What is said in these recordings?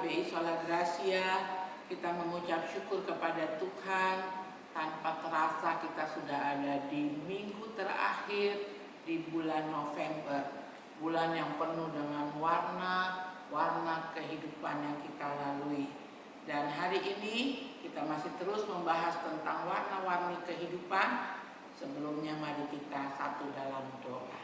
GPI Sola Gracia, kita mengucap syukur kepada Tuhan. Tanpa terasa kita sudah ada di minggu terakhir di bulan November, bulan yang penuh dengan warna kehidupan yang kita lalui. Dan hari ini kita masih terus membahas tentang warna-warni kehidupan. Sebelumnya mari kita satu dalam doa.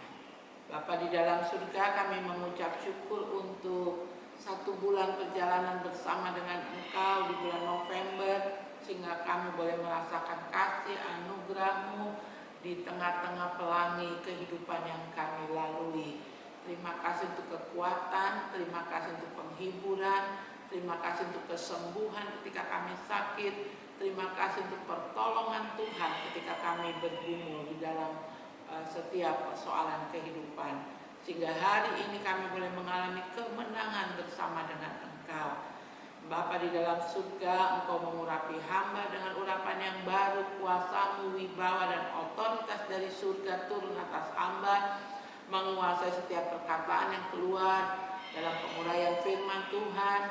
Bapa di dalam surga, kami mengucap syukur untuk satu bulan perjalanan bersama dengan Engkau di bulan November, sehingga kami boleh merasakan kasih anugerah-Mu di tengah-tengah pelangi kehidupan yang kami lalui. Terima kasih untuk kekuatan, terima kasih untuk penghiburan, terima kasih untuk kesembuhan ketika kami sakit, terima kasih untuk pertolongan Tuhan ketika kami bergumul di dalam setiap persoalan kehidupan. Sehingga hari ini kami boleh mengalami kemenangan bersama dengan Engkau. Bapa di dalam surga, Engkau mengurapi hamba dengan urapan yang baru, kuasa-Mu, wibawa dan otoritas dari surga turun atas hamba, menguasai setiap perkataan yang keluar dalam penguraian firman Tuhan,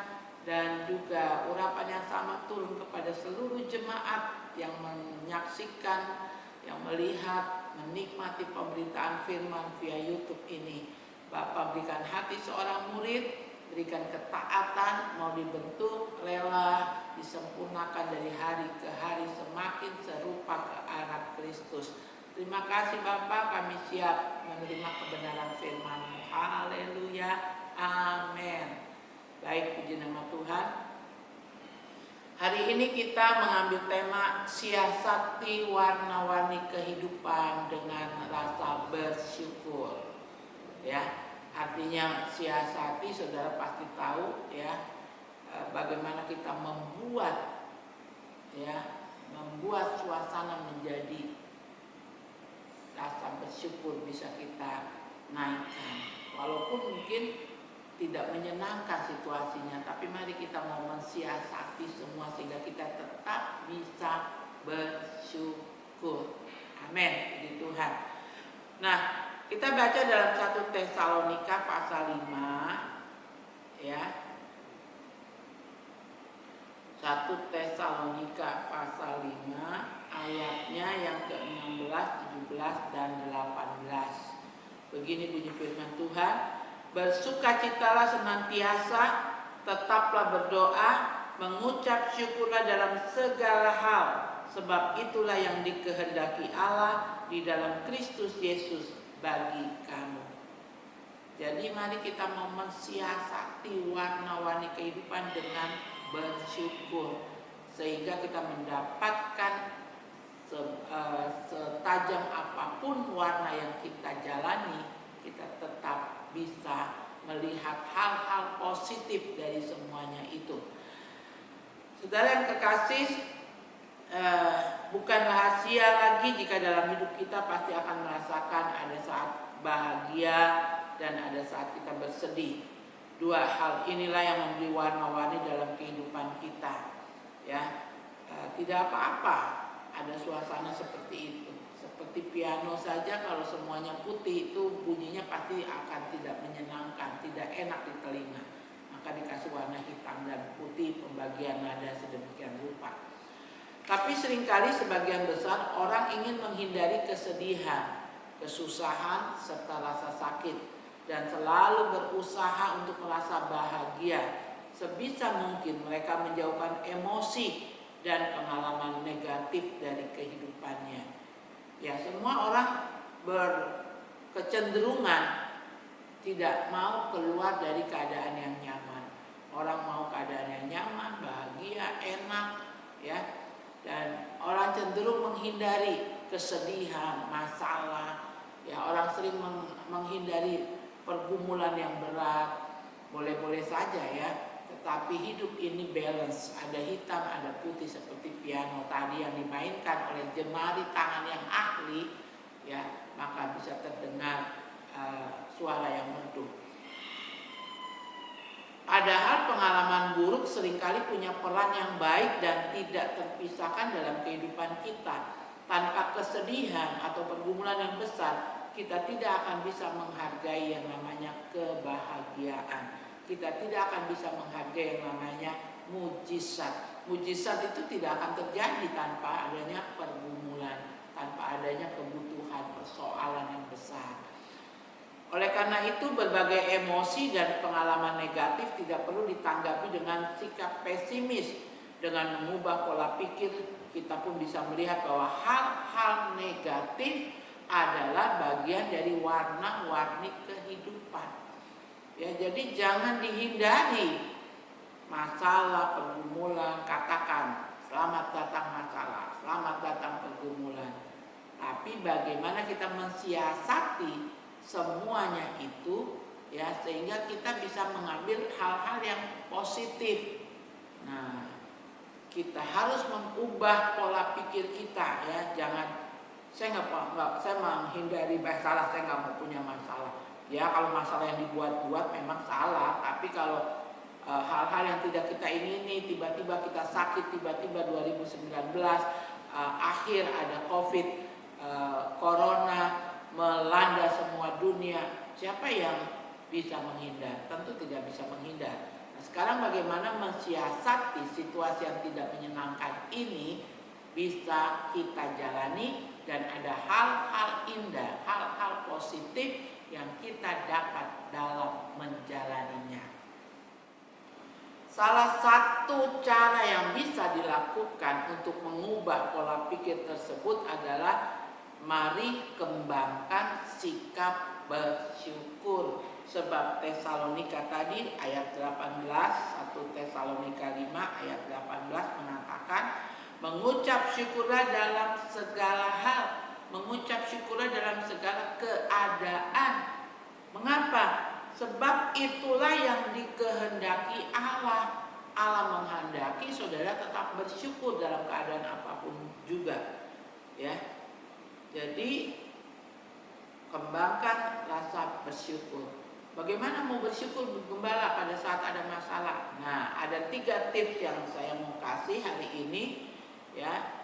dan juga urapan yang sama turun kepada seluruh jemaat yang menyaksikan, yang melihat, menikmati pemberitaan firman via YouTube ini. Bapa, berikan hati seorang murid, berikan ketaatan, mau dibentuk, rela, disempurnakan dari hari ke hari semakin serupa ke arah Kristus. Terima kasih Bapa, kami siap menerima kebenaran firman-Mu. Haleluya, amin. Baik, puji nama Tuhan. Hari ini kita mengambil tema siasati warna-warni kehidupan dengan rasa bersyukur. Ya. Artinya siasati, saudara pasti tahu ya, bagaimana kita membuat suasana menjadi rasa bersyukur bisa kita naikkan. Walaupun mungkin tidak menyenangkan situasinya, tapi mari kita mau mensiasati semua sehingga kita tetap bisa bersyukur. Amin, puji Tuhan. Nah, kita baca dalam 1 Tesalonika pasal 5 ya. 1 Tesalonika pasal 5 ayatnya yang ke-16, 17 dan 18. Begini bunyi firman Tuhan, bersukacitalah senantiasa, tetaplah berdoa, mengucap syukurlah dalam segala hal, sebab itulah yang dikehendaki Allah di dalam Kristus Yesus bagi kamu. Jadi mari kita mau mensiasati warna-warni kehidupan dengan bersyukur, sehingga kita mendapatkan setajam apapun warna yang kita jalani, kita tetap bisa melihat hal-hal positif dari semuanya itu. Saudara yang kekasih, bukan rahasia lagi jika dalam hidup kita pasti akan merasakan ada saat bahagia dan ada saat kita bersedih. Dua hal inilah yang memberi warna-warni dalam kehidupan kita. Ya, tidak apa-apa ada suasana seperti itu. Seperti piano saja, kalau semuanya putih itu bunyinya pasti akan tidak menyenangkan, tidak enak di telinga. Maka dikasih warna hitam dan putih, pembagian nada sedemikian rupa. Tapi seringkali sebagian besar orang ingin menghindari kesedihan, kesusahan, serta rasa sakit, dan selalu berusaha untuk merasa bahagia. Sebisa mungkin mereka menjauhkan emosi dan pengalaman negatif dari kehidupannya. Ya, semua orang berkecenderungan tidak mau keluar dari keadaan yang nyaman. Orang mau keadaan yang nyaman, bahagia, enak, ya. Dan orang cenderung menghindari kesedihan, masalah. Ya, orang sering menghindari pergumulan yang berat. Boleh-boleh saja ya. Tetapi hidup ini balance, ada hitam, ada putih seperti piano tadi yang dimainkan oleh jemari tangan yang ahli, ya, maka bisa terdengar suara yang merdu. Padahal pengalaman buruk seringkali punya peran yang baik dan tidak terpisahkan dalam kehidupan kita. Tanpa kesedihan atau pergumulan yang besar, kita tidak akan bisa menghargai yang namanya kebahagiaan. kita tidak akan bisa menghargai yang namanya mujizat. Mujizat itu tidak akan terjadi tanpa adanya pergumulan, tanpa adanya kebutuhan, persoalan yang besar. Oleh karena itu, berbagai emosi dan pengalaman negatif tidak perlu ditanggapi dengan sikap pesimis. Dengan mengubah pola pikir, kita pun bisa melihat bahwa hal-hal negatif adalah bagian dari warna-warni kehidupan. Ya, jadi jangan dihindari masalah, pergumulan. Katakan, selamat datang masalah, selamat datang pergumulan. Tapi bagaimana kita mensiasati semuanya itu, ya, sehingga kita bisa mengambil hal-hal yang positif. Nah, kita harus mengubah pola pikir kita, ya. Jangan, saya menghindari masalah, saya nggak mau punya masalah. Ya, kalau masalah yang dibuat-buat memang salah, tapi kalau hal-hal yang tidak kita ingini, tiba-tiba kita sakit, tiba-tiba 2019 akhir ada COVID, corona melanda semua dunia, siapa yang bisa menghindar? Tentu tidak bisa menghindar. Nah, sekarang bagaimana mensiasati situasi yang tidak menyenangkan ini bisa kita jalani, dan ada hal-hal indah, hal-hal positif yang kita dapat dalam menjalaninya. Salah satu cara yang bisa dilakukan untuk mengubah pola pikir tersebut adalah mari kembangkan sikap bersyukur. Sebab Tesalonika tadi ayat 18, 1 Tesalonika 5 ayat 18 mengatakan, mengucap syukurlah dalam segala hal, mengucap syukurlah dalam segala keadaan. Mengapa? Sebab itulah yang dikehendaki Allah. Allah menghendaki saudara tetap bersyukur dalam keadaan apapun juga, ya. Jadi kembangkan rasa bersyukur. Bagaimana mau bersyukur gembala pada saat ada masalah? Nah, ada 3 tips yang saya mau kasih hari ini, ya.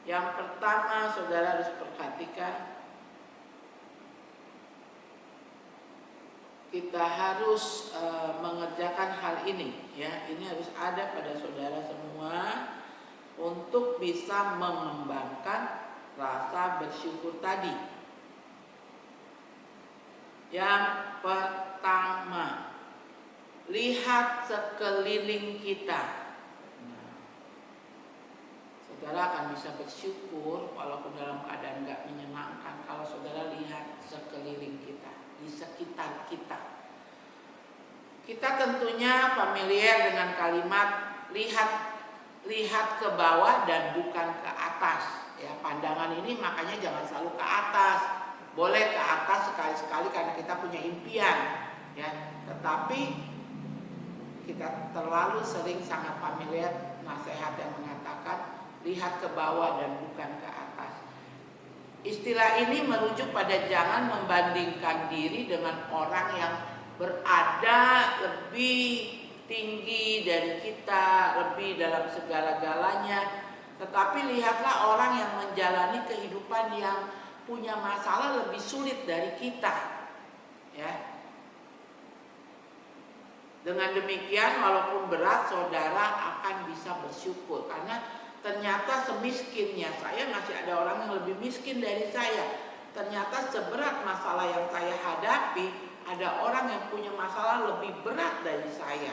Yang pertama, saudara harus perhatikan, kita harus mengerjakan hal ini, ya. Ini harus ada pada saudara semua untuk bisa mengembangkan rasa bersyukur tadi. Yang pertama, lihat sekeliling kita. Saudara akan bisa bersyukur walaupun dalam keadaan gak menyenangkan kalau saudara lihat sekeliling kita, di sekitar kita. Kita tentunya familiar dengan kalimat lihat ke bawah dan bukan ke atas. Ya, pandangan ini makanya jangan selalu ke atas. Boleh ke atas sekali-sekali karena kita punya impian, ya. Tetapi kita terlalu sering sangat familiar nasihat yang mengatakan lihat ke bawah dan bukan ke atas. Istilah ini merujuk pada jangan membandingkan diri dengan orang yang berada lebih tinggi dari kita, lebih dalam segala-galanya. Tetapi lihatlah orang yang menjalani kehidupan yang punya masalah lebih sulit dari kita, ya. Dengan demikian walaupun berat, saudara akan bisa bersyukur karena ternyata semiskinnya saya masih ada orang yang lebih miskin dari saya. Ternyata seberat masalah yang saya hadapi, ada orang yang punya masalah lebih berat dari saya,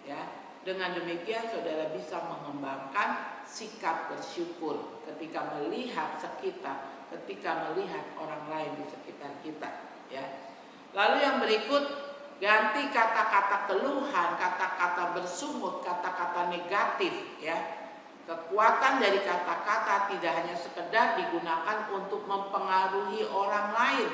ya. Dengan demikian saudara bisa mengembangkan sikap bersyukur ketika melihat sekitar, ketika melihat orang lain di sekitar kita, ya. Lalu yang berikut, ganti kata-kata keluhan, kata-kata bersungut, kata-kata negatif, ya. Kekuatan dari kata-kata tidak hanya sekedar digunakan untuk mempengaruhi orang lain,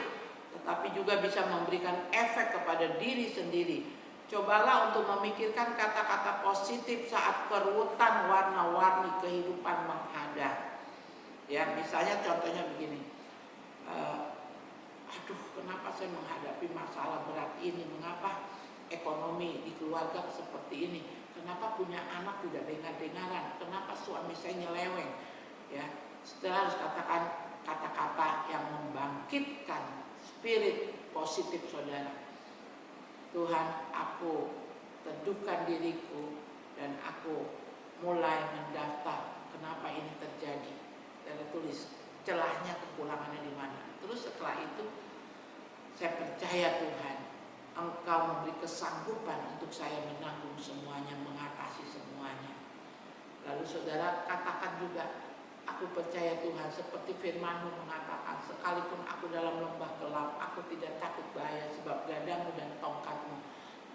tetapi juga bisa memberikan efek kepada diri sendiri. Cobalah untuk memikirkan kata-kata positif saat kerutan warna-warni kehidupan menghadap. Ya, misalnya contohnya begini. Aduh, kenapa saya menghadapi masalah berat ini? Mengapa ekonomi di keluarga seperti ini? Kenapa punya anak tidak dengar-dengaran? Kenapa suami saya nyeleweng? Ya, setelah harus katakan kata-kata yang membangkitkan spirit positif saudara. Tuhan, aku teduhkan diriku dan aku mulai mendaftar kenapa ini terjadi. Dan tulis celahnya, kekurangannya di mana. Terus setelah itu saya percaya Tuhan, Engkau memberi kesanggupan untuk saya menanggung semuanya, mengatasi semuanya. Lalu saudara katakan juga, aku percaya Tuhan, seperti firman-Mu mengatakan, sekalipun aku dalam lembah gelap, aku tidak takut bahaya, sebab gadamu dan tongkat-Mu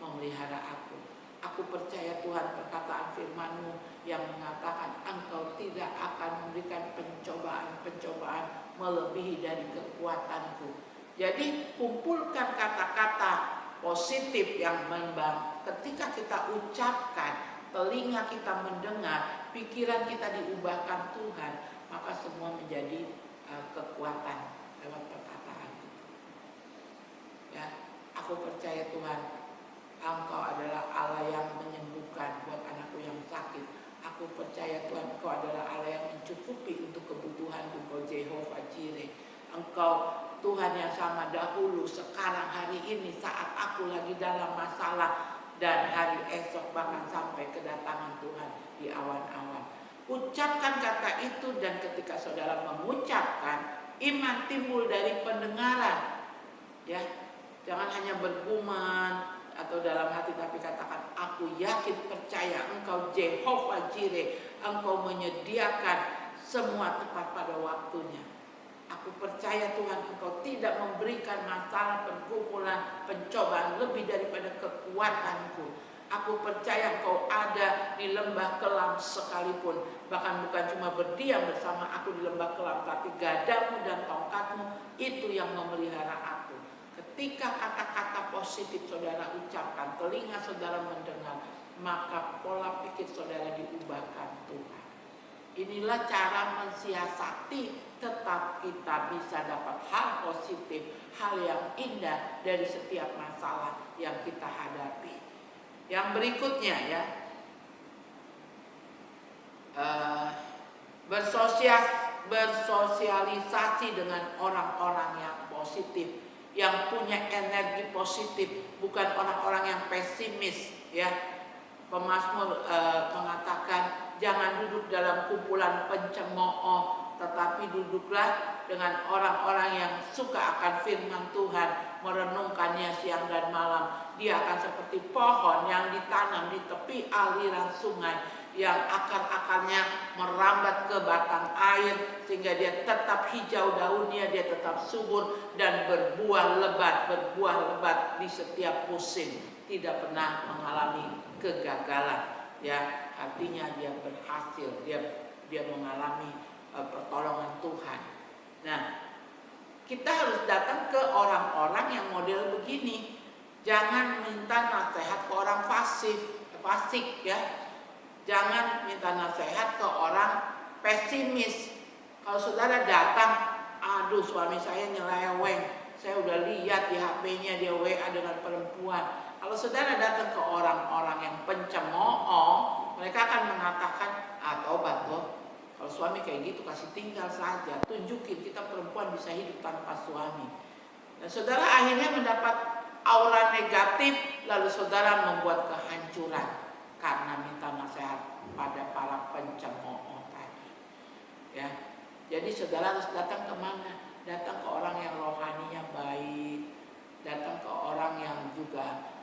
memelihara aku. Aku percaya Tuhan perkataan firman-Mu yang mengatakan Engkau tidak akan memberikan pencobaan-pencobaan melebihi dari kekuatanku. Jadi kumpulkan kata-kata positif yang membang. Ketika kita ucapkan, telinga kita mendengar, pikiran kita diubahkan Tuhan, maka semua menjadi kekuatan lewat perkataan itu. Ya, aku percaya Tuhan, Engkau adalah Allah yang menyembuhkan buat anakku yang sakit. Aku percaya Tuhan, Engkau adalah Allah yang mencukupi untuk kebutuhan Engkau, Jehovah Jireh. Engkau Tuhan yang sama dahulu, sekarang, hari ini, saat aku lagi dalam masalah, dan hari esok, bahkan sampai kedatangan Tuhan di awan-awan. Ucapkan kata itu, dan ketika saudara mengucapkan, iman timbul dari pendengaran. Ya, jangan hanya bergumam atau dalam hati, tapi katakan, aku yakin percaya Engkau Jehovah Jireh, Engkau menyediakan semua tepat pada waktunya. Aku percaya Tuhan, Engkau tidak memberikan masalah, pergumulan, pencobaan lebih daripada kekuatanku. Aku percaya Engkau ada di lembah kelam sekalipun, bahkan bukan cuma berdiam bersama aku di lembah kelam, tapi gadamu dan tongkatmu itu yang memelihara aku. Ketika kata-kata positif saudara ucapkan, telinga saudara mendengar, maka pola pikir saudara diubahkan Tuhan. Inilah cara mensiasati tetap kita bisa dapat hal positif, hal yang indah dari setiap masalah yang kita hadapi. Yang berikutnya ya, bersosialisasi dengan orang-orang yang positif, yang punya energi positif, bukan orang-orang yang pesimis ya. Pemazmur mengatakan, jangan duduk dalam kumpulan pencemooh, tetapi duduklah dengan orang-orang yang suka akan firman Tuhan, merenungkannya siang dan malam. Dia akan seperti pohon yang ditanam di tepi aliran sungai, yang akar-akarnya merambat ke batang air, sehingga dia tetap hijau daunnya, dia tetap subur dan berbuah lebat di setiap musim, tidak pernah mengalami kegagalan. Ya, artinya dia berhasil, dia mengalami pertolongan Tuhan. Nah, kita harus datang ke orang-orang yang model begini. Jangan minta nasihat ke orang fasik ya. Jangan minta nasihat ke orang pesimis. Kalau saudara datang, aduh suami saya nyeleweng, saya udah lihat di HP-nya dia WA dengan perempuan. Kalau saudara datang ke orang-orang yang pencemooh, mereka akan mengatakan, tobat loh, kalau suami kayak gitu kasih tinggal saja, tunjukin kita perempuan bisa hidup tanpa suami. Dan saudara akhirnya mendapat aura negatif, lalu saudara membuat kehancuran karena minta nasihat pada para pencemooh tadi. Ya, jadi saudara harus datang ke mana? Datang ke orang yang rohaninya baik, datang ke orang yang juga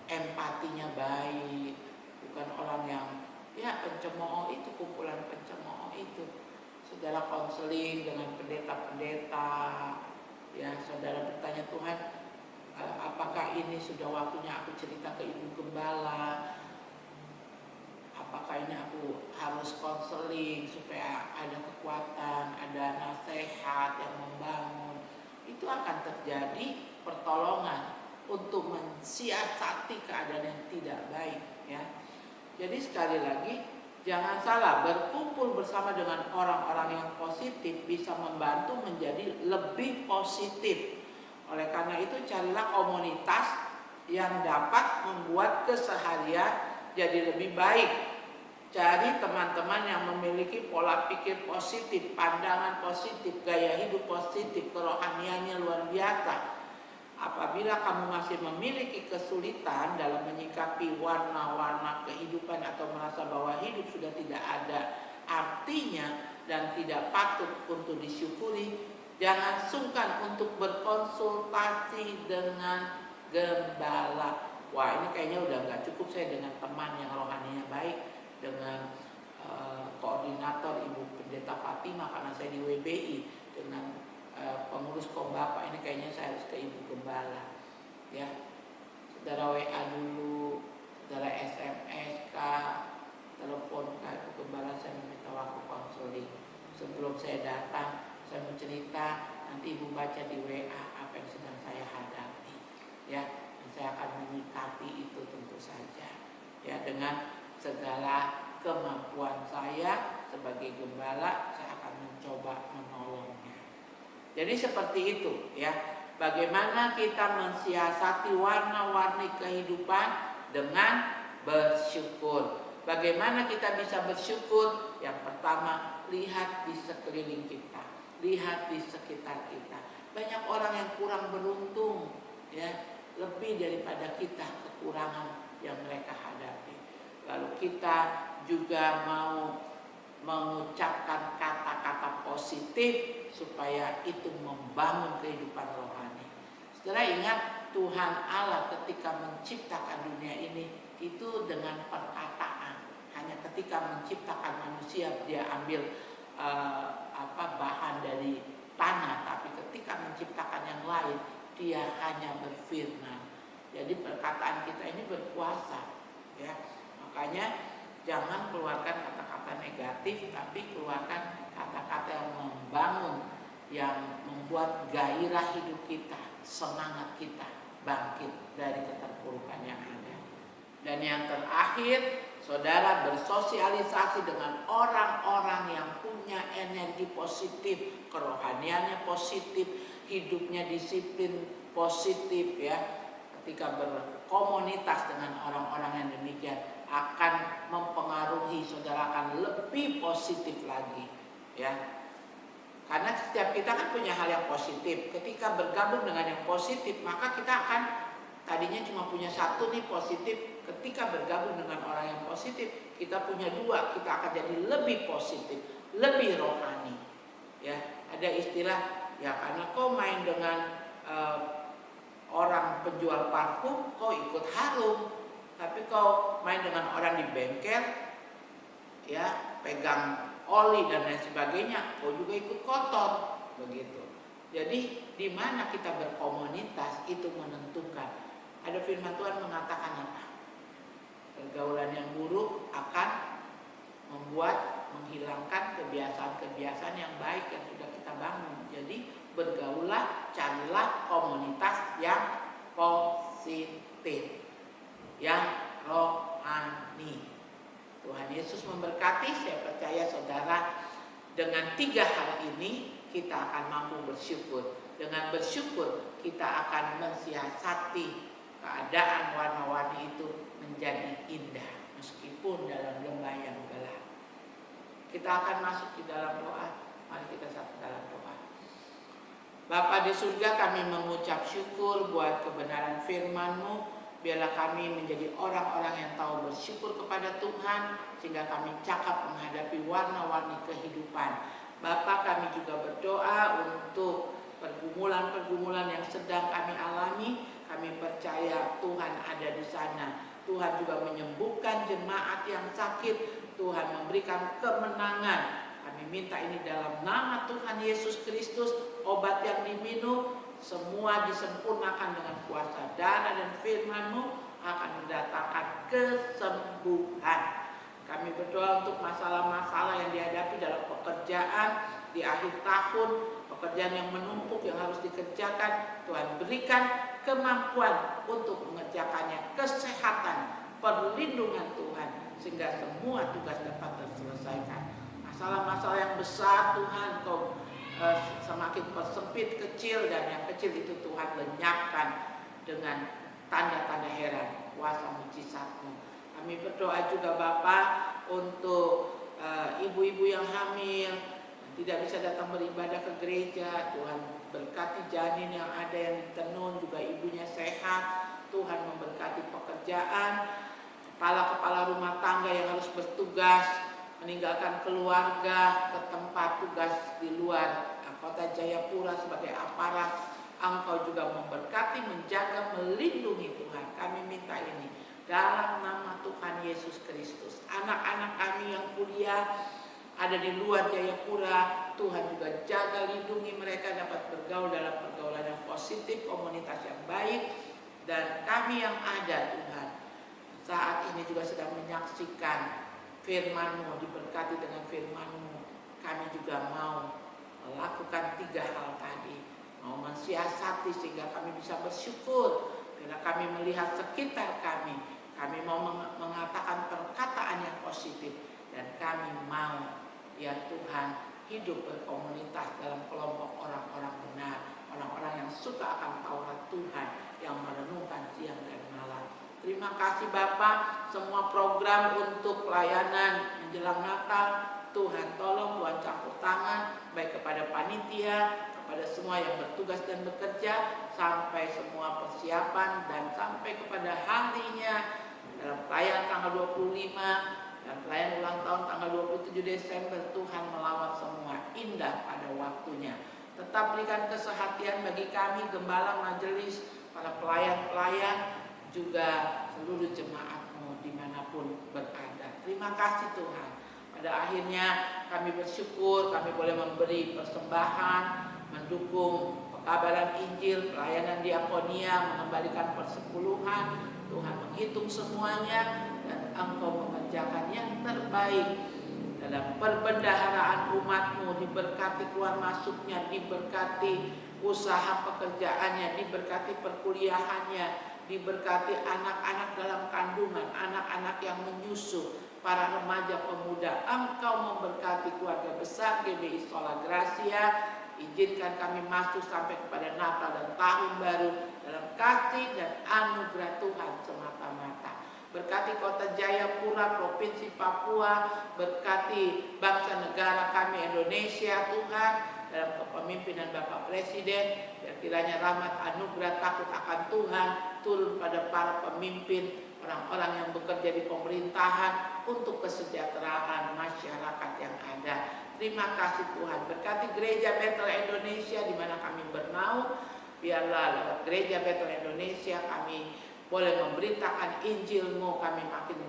empatinya baik, bukan orang yang ya pencemooh itu, kumpulan pencemooh itu. Saudara konseling dengan pendeta-pendeta, ya saudara bertanya, Tuhan, apakah ini sudah waktunya aku cerita ke ibu gembala? Apakah ini aku harus konseling supaya ada kekuatan, ada nasihat yang membangun? Itu akan terjadi pertolongan untuk mensiasati keadaan yang tidak baik ya. Jadi sekali lagi, jangan salah, berkumpul bersama dengan orang-orang yang positif bisa membantu menjadi lebih positif. Oleh karena itu carilah komunitas yang dapat membuat keseharian jadi lebih baik. Cari teman-teman yang memiliki pola pikir positif, pandangan positif, gaya hidup positif, kerohaniannya luar biasa. Apabila kamu masih memiliki kesulitan dalam menyikapi warna-warna kehidupan atau merasa bahwa hidup sudah tidak ada artinya dan tidak patut untuk disyukuri, jangan sungkan untuk berkonsultasi dengan gembala. Wah, ini kayaknya udah nggak cukup saya dengan teman yang rohaninya baik, dengan koordinator Ibu Pendeta Fatima karena saya di WBI, dengan pengurus Bapak, ini kayaknya saya harus ke Ibu Gembala ya. Saudara WA dulu, saudara SMS telepon Ibu Gembala, saya meminta waktu konseling. Sebelum saya datang, saya mau cerita, nanti Ibu baca di WA apa yang sedang saya hadapi ya. Dan saya akan menyikapi itu tentu saja ya, dengan segala kemampuan saya sebagai gembala, saya akan mencoba menolongnya. Jadi seperti itu ya, bagaimana kita mensiasati warna-warni kehidupan dengan bersyukur. Bagaimana kita bisa bersyukur? Yang pertama, lihat di sekeliling kita, lihat di sekitar kita. Banyak orang yang kurang beruntung ya, lebih daripada kita kekurangan yang mereka hadapi. Lalu kita juga mau mengucapkan kata-kata positif supaya itu membangun kehidupan rohani. Saudara ingat, Tuhan Allah ketika menciptakan dunia ini itu dengan perkataan. Hanya ketika menciptakan manusia dia ambil bahan dari tanah, tapi ketika menciptakan yang lain dia hanya berfirman. Jadi perkataan kita ini berkuasa ya. Makanya jangan keluarkan kata-kata negatif, tapi keluarkan kata-kata yang membangun, yang membuat gairah hidup kita, semangat kita bangkit dari keterpurukan yang ada. Dan yang terakhir, saudara bersosialisasi dengan orang-orang yang punya energi positif, kerohaniannya positif, hidupnya disiplin positif ya. Ketika berkomunitas dengan orang-orang yang demikian akan mempengaruhi saudara, akan lebih positif lagi ya. Karena setiap kita kan punya hal yang positif. Ketika bergabung dengan yang positif, maka kita akan, tadinya cuma punya satu nih positif, ketika bergabung dengan orang yang positif, kita punya dua, kita akan jadi lebih positif, lebih rohani ya. Ada istilah ya, karena kau main dengan orang penjual parfum, kau ikut harum. Tapi kau main dengan orang di bengkel, ya pegang oli dan lain sebagainya, kau juga ikut kotor, begitu. Jadi di mana kita berkomunitas itu menentukan. Ada firman Tuhan mengatakan apa? Pergaulan yang buruk akan menghilangkan kebiasaan-kebiasaan yang baik yang sudah kita bangun. Jadi bergaulah, carilah komunitas yang positif, yang rohani. Tuhan Yesus memberkati. Saya percaya saudara, dengan 3 hal ini kita akan mampu bersyukur. Dengan bersyukur kita akan mensiasati keadaan warna-warni itu menjadi indah meskipun dalam lembah yang gelap. Kita akan masuk di dalam doa. Mari kita satu dalam doa. Bapa di surga, kami mengucap syukur buat kebenaran firman-Mu. Biarlah kami menjadi orang-orang yang tahu bersyukur kepada Tuhan, sehingga kami cakap menghadapi warna-warni kehidupan. Bapa, kami juga berdoa untuk pergumulan-pergumulan yang sedang kami alami. Kami percaya Tuhan ada di sana. Tuhan juga menyembuhkan jemaat yang sakit. Tuhan memberikan kemenangan. Kami minta ini dalam nama Tuhan Yesus Kristus. Obat yang diminum semua disempurnakan dengan kuasa darah dan firman-Mu akan mendatangkan kesembuhan. Kami berdoa untuk masalah-masalah yang dihadapi dalam pekerjaan di akhir tahun, pekerjaan yang menumpuk yang harus dikerjakan. Tuhan berikan kemampuan untuk mengerjakannya, kesehatan, perlindungan Tuhan, sehingga semua tugas dapat terselesaikan. Masalah-masalah yang besar Tuhan Kau semakin persempit kecil, dan yang kecil itu Tuhan lenyapkan dengan tanda-tanda heran kuasa mujizat-Mu. Kami berdoa juga Bapa untuk ibu-ibu yang hamil, tidak bisa datang beribadah ke gereja. Tuhan berkati janin yang ada yang di Tenun, juga ibunya sehat. Tuhan memberkati pekerjaan kepala-kepala rumah tangga yang harus bertugas meninggalkan keluarga ke tempat tugas di luar kota Jayapura sebagai aparat. Engkau juga memberkati, menjaga, melindungi Tuhan. Kami minta ini dalam nama Tuhan Yesus Kristus. Anak-anak kami yang kuliah ada di luar Jayapura, Tuhan juga jaga, lindungi mereka dapat bergaul dalam pergaulan yang positif, komunitas yang baik. Dan kami yang ada Tuhan saat ini juga sedang menyaksikan firman-Mu, diberkati dengan firman-Mu. Kami juga mau melakukan 3 hal tadi, mau mensiasati sehingga kami bisa bersyukur bila kami melihat sekitar kami mau mengatakan perkataan yang positif, dan kami mau ya Tuhan hidup berkomunitas dalam kelompok orang-orang benar, orang-orang yang suka akan Taurat Tuhan, yang merenungkan siang dan malam. Terima kasih Bapak, semua program untuk pelayanan menjelang Natal Tuhan tolong, Tuhan campur tangan, baik kepada panitia, kepada semua yang bertugas dan bekerja, sampai semua persiapan dan sampai kepada harinya dalam perayaan tanggal 25 dan perayaan ulang tahun tanggal 27 Desember. Tuhan melawat semua indah pada waktunya. Tetap berikan kesehatan bagi kami, gembala, majelis, para pelayan-pelayan, juga seluruh jemaat-Mu dimanapun berada. Terima kasih Tuhan. Pada akhirnya kami bersyukur kami boleh memberi persembahan, mendukung pekabaran Injil, pelayanan diakonia, mengembalikan persepuluhan. Tuhan menghitung semuanya dan Engkau mengerjakan yang terbaik dalam perbendaharaan umat-Mu. Diberkati keluar masuknya, diberkati usaha pekerjaannya, diberkati perkuliahannya, diberkati anak-anak dalam kandungan, anak-anak yang menyusu, para remaja pemuda. Engkau memberkati keluarga besar GBI Sola Gracia. Izinkan kami masuk sampai kepada Natal dan Tahun Baru dalam kasih dan anugerah Tuhan semata-mata. Berkati kota Jayapura, Provinsi Papua, berkati bangsa negara kami Indonesia Tuhan, dalam kepemimpinan Bapak Presiden. Biar kiranya rahmat anugerah takut akan Tuhan turun pada para pemimpin, orang-orang yang bekerja di pemerintahan untuk kesejahteraan masyarakat yang ada. Terima kasih Tuhan. Berkati gereja Bethel Indonesia di mana kami bernaung. Biarlah lewat gereja Bethel Indonesia kami boleh memberitakan Injil-Mu, kami makin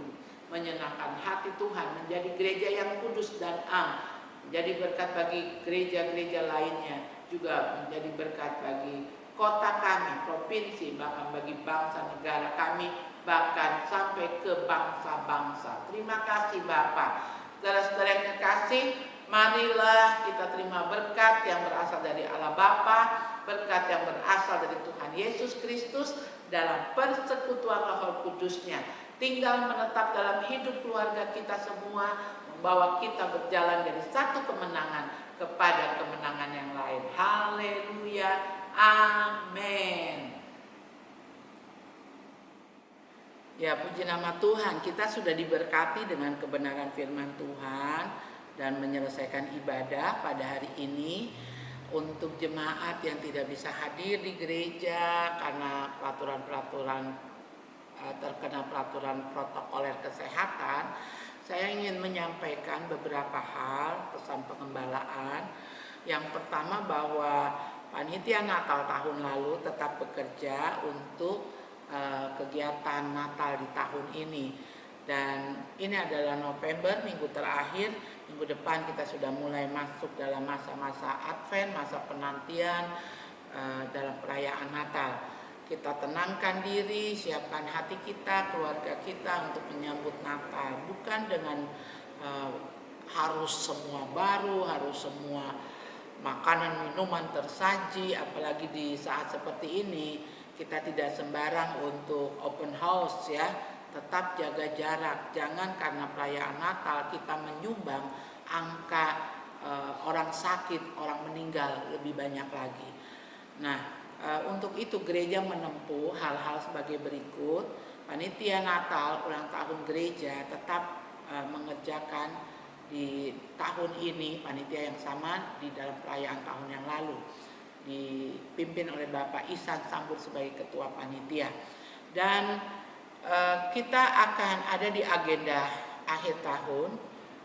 menyenangkan hati Tuhan, menjadi gereja yang kudus dan am, menjadi berkat bagi gereja-gereja lainnya, juga menjadi berkat bagi kota kami, provinsi, bahkan bagi bangsa negara kami, bahkan sampai ke bangsa-bangsa. Terima kasih Bapak. Saudara-saudara yang kekasih, marilah kita terima berkat yang berasal dari Allah Bapa, berkat yang berasal dari Tuhan Yesus Kristus dalam persekutuan Roh Kudus-Nya, tinggal menetap dalam hidup keluarga kita semua, membawa kita berjalan dari satu kemenangan kepada kemenangan yang lain. Haleluya, amin. Ya, puji nama Tuhan, kita sudah diberkati dengan kebenaran firman Tuhan dan menyelesaikan ibadah pada hari ini. Untuk jemaat yang tidak bisa hadir di gereja karena terkena peraturan protokoler kesehatan, saya ingin menyampaikan beberapa hal pesan pengembalaan. Yang pertama, bahwa panitia Natal tahun lalu tetap bekerja untuk kegiatan Natal di tahun ini, dan ini adalah November, minggu terakhir. Minggu depan kita sudah mulai masuk dalam masa-masa Advent, masa penantian dalam perayaan Natal. Kita tenangkan diri, siapkan hati kita, keluarga kita untuk menyambut Natal, bukan dengan harus semua baru, harus semua makanan minuman tersaji. Apalagi di saat seperti ini, kita tidak sembarang untuk open house ya. Tetap jaga jarak, jangan karena perayaan Natal kita menyumbang angka orang sakit, orang meninggal lebih banyak lagi. Nah, untuk itu gereja menempuh hal-hal sebagai berikut. Panitia Natal ulang tahun gereja tetap mengerjakan di tahun ini, panitia yang sama di dalam perayaan tahun yang lalu, dipimpin oleh Bapak Ihsan Sambur sebagai ketua panitia. Dan kita akan ada di agenda akhir tahun,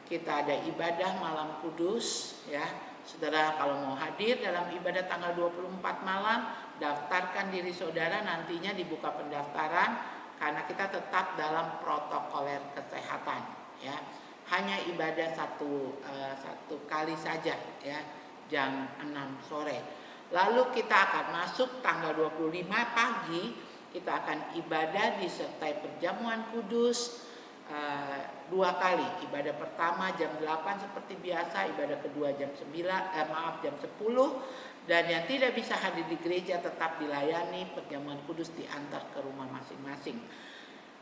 kita ada ibadah malam kudus ya. Saudara kalau mau hadir dalam ibadah tanggal 24 malam, daftarkan diri saudara, nantinya dibuka pendaftaran karena kita tetap dalam protokoler kesehatan ya. Hanya ibadah satu kali saja ya, jam 6 sore. Lalu kita akan masuk tanggal 25 pagi, kita akan ibadah disertai perjamuan kudus 2 kali. Ibadah pertama jam 8 seperti biasa, ibadah kedua jam 10, dan yang tidak bisa hadir di gereja tetap dilayani perjamuan kudus, diantar ke rumah masing-masing.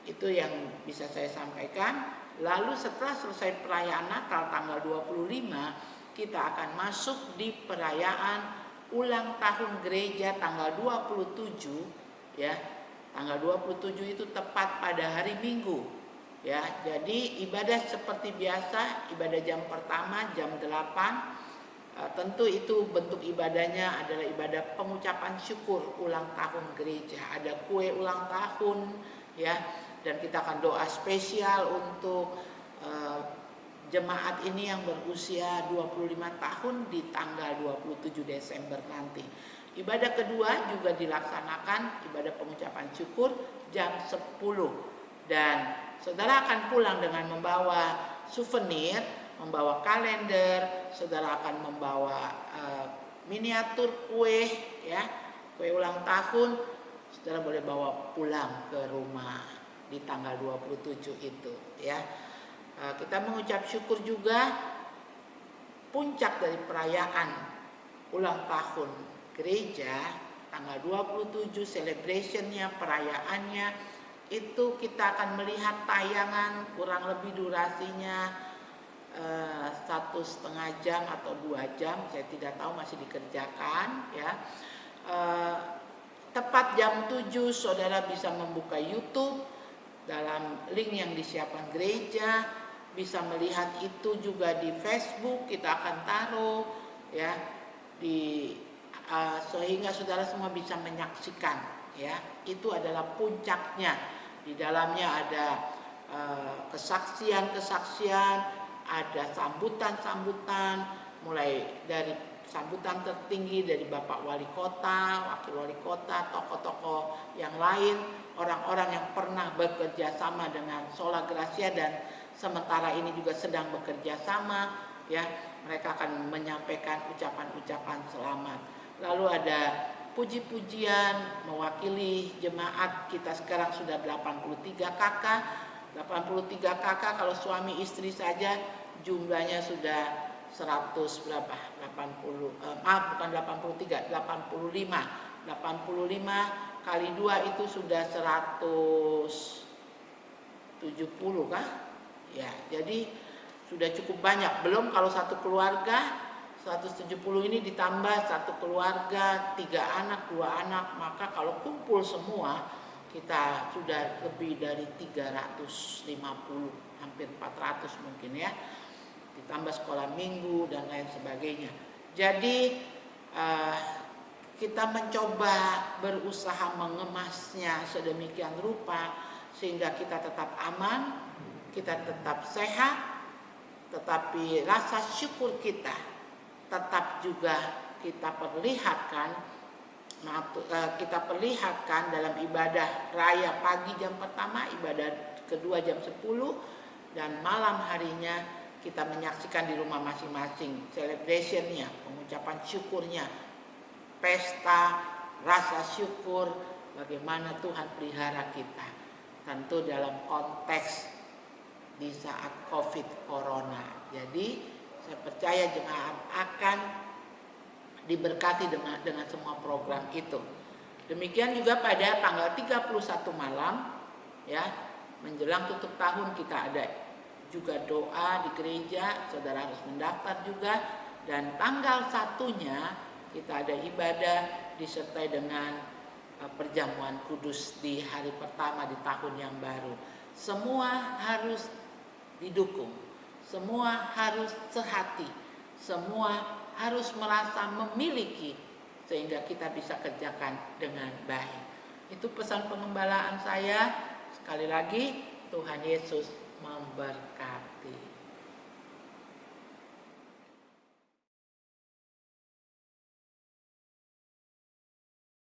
Itu yang bisa saya sampaikan. Lalu setelah selesai perayaan Natal tanggal 25, kita akan masuk di perayaan ulang tahun gereja tanggal 27 ya. Tanggal 27 itu tepat pada hari Minggu ya. Jadi ibadah seperti biasa, ibadah jam pertama jam 8. Tentu itu bentuk ibadahnya adalah ibadah pengucapan syukur ulang tahun gereja. Ada kue ulang tahun ya, dan kita akan doa spesial untuk jemaat ini yang berusia 25 tahun di tanggal 27 Desember nanti. Ibadah kedua juga dilaksanakan, ibadah pengucapan syukur jam 10. Dan saudara akan pulang dengan membawa souvenir, membawa kalender, saudara akan membawa miniatur kue ya, kue ulang tahun, saudara boleh bawa pulang ke rumah di tanggal 27 itu ya. Kita mengucap syukur juga puncak dari perayaan ulang tahun gereja tanggal 27 celebrationnya, perayaannya itu kita akan melihat tayangan kurang lebih durasinya 1,5 jam atau 2 jam, saya tidak tahu, masih dikerjakan ya. Tepat jam 7 saudara bisa membuka YouTube dalam link yang disiapkan gereja, bisa melihat itu juga di Facebook, kita akan taruh ya sehingga saudara semua bisa menyaksikan ya. Itu adalah puncaknya. Di dalamnya ada kesaksian-kesaksian, ada sambutan-sambutan, mulai dari sambutan tertinggi dari Bapak Wali Kota, Wakil Wali Kota, tokoh-tokoh yang lain, orang-orang yang pernah bekerja sama dengan Sola Gracia dan sementara ini juga sedang bekerja sama ya. Mereka akan menyampaikan ucapan-ucapan selamat. Lalu ada puji-pujian mewakili jemaat kita, sekarang sudah 83 kakak. 83 kakak kalau suami istri saja jumlahnya sudah 100 berapa? 85 kali 2 itu sudah 170 kah? Ya, jadi sudah cukup banyak. Belum kalau satu keluarga 170 ini ditambah satu keluarga 3 anak, 2 anak, maka kalau kumpul semua kita sudah lebih dari 350, hampir 400 mungkin ya. Ditambah sekolah minggu dan lain sebagainya. Jadi kita mencoba berusaha mengemasnya sedemikian rupa sehingga kita tetap aman, kita tetap sehat, tetapi rasa syukur kita tetap juga kita perlihatkan dalam ibadah raya pagi jam pertama, ibadah kedua jam 10, dan malam harinya kita menyaksikan di rumah masing-masing celebrationnya, pengucapan syukurnya, pesta rasa syukur bagaimana Tuhan pelihara kita, tentu dalam konteks di saat COVID Corona. Jadi saya percaya jemaat akan diberkati dengan semua program itu. Demikian juga pada tanggal 31 malam ya, menjelang tutup tahun kita ada juga doa di gereja, saudara harus mendaftar juga. Dan tanggal 1-nya kita ada ibadah disertai dengan perjamuan kudus di hari pertama di tahun yang baru. Semua harus didukung, semua harus sehati, semua harus merasa memiliki sehingga kita bisa kerjakan dengan baik. Itu pesan pengembalaan saya. Sekali lagi, Tuhan Yesus memberkati.